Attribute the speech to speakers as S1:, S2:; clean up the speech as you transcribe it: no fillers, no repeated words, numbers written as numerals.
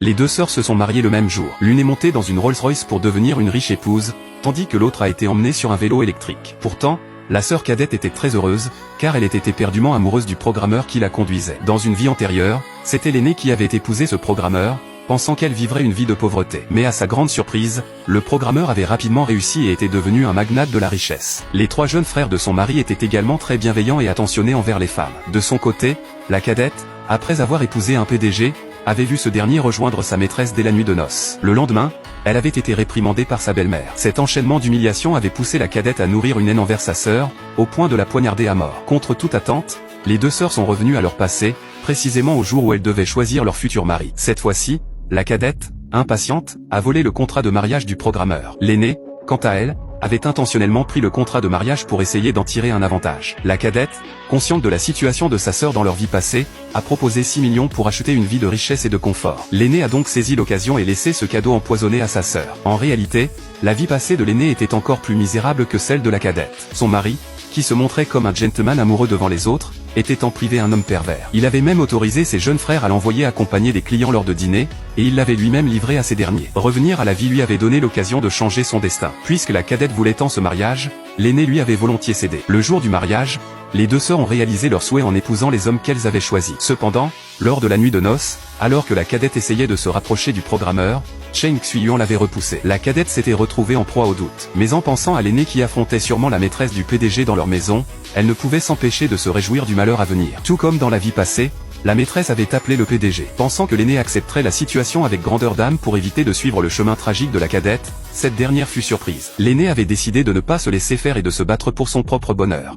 S1: Les deux sœurs se sont mariées le même jour. L'une est montée dans une Rolls-Royce pour devenir une riche épouse, tandis que l'autre a été emmenée sur un vélo électrique. Pourtant, la sœur cadette était très heureuse, car elle était éperdument amoureuse du programmeur qui la conduisait. Dans une vie antérieure, c'était l'aînée qui avait épousé ce programmeur, pensant qu'elle vivrait une vie de pauvreté. Mais à sa grande surprise, le programmeur avait rapidement réussi et était devenu un magnate de la richesse. Les trois jeunes frères de son mari étaient également très bienveillants et attentionnés envers les femmes. De son côté, la cadette, après avoir épousé un PDG, avait vu ce dernier rejoindre sa maîtresse dès la nuit de noces. Le lendemain, elle avait été réprimandée par sa belle-mère. Cet enchaînement d'humiliations avait poussé la cadette à nourrir une haine envers sa sœur, au point de la poignarder à mort. Contre toute attente, les deux sœurs sont revenues à leur passé, précisément au jour où elles devaient choisir leur futur mari. Cette fois-ci, la cadette, impatiente, a volé le contrat de mariage du programmeur. L'aînée, quant à elle, avait intentionnellement pris le contrat de mariage pour essayer d'en tirer un avantage. La cadette, consciente de la situation de sa sœur dans leur vie passée, a proposé 6 millions pour acheter une vie de richesse et de confort. L'aînée a donc saisi l'occasion et laissé ce cadeau empoisonné à sa sœur. En réalité, la vie passée de l'aînée était encore plus misérable que celle de la cadette. Son mari, qui se montrait comme un gentleman amoureux devant les autres, était en privé un homme pervers. Il avait même autorisé ses jeunes frères à l'envoyer accompagner des clients lors de dîners, et il l'avait lui-même livré à ces derniers. Revenir à la vie lui avait donné l'occasion de changer son destin. Puisque la cadette voulait tant ce mariage, l'aîné lui avait volontiers cédé. Le jour du mariage, les deux sœurs ont réalisé leur souhait en épousant les hommes qu'elles avaient choisis. Cependant, lors de la nuit de noces, alors que la cadette essayait de se rapprocher du programmeur, Chen Xuyuan l'avait repoussé. La cadette s'était retrouvée en proie au doute. Mais en pensant à l'aîné qui affrontait sûrement la maîtresse du PDG dans leur maison, elle ne pouvait s'empêcher de se réjouir du malheur à venir. Tout comme dans la vie passée, la maîtresse avait appelé le PDG. Pensant que l'aîné accepterait la situation avec grandeur d'âme pour éviter de suivre le chemin tragique de la cadette, cette dernière fut surprise. L'aîné avait décidé de ne pas se laisser faire et de se battre pour son propre bonheur.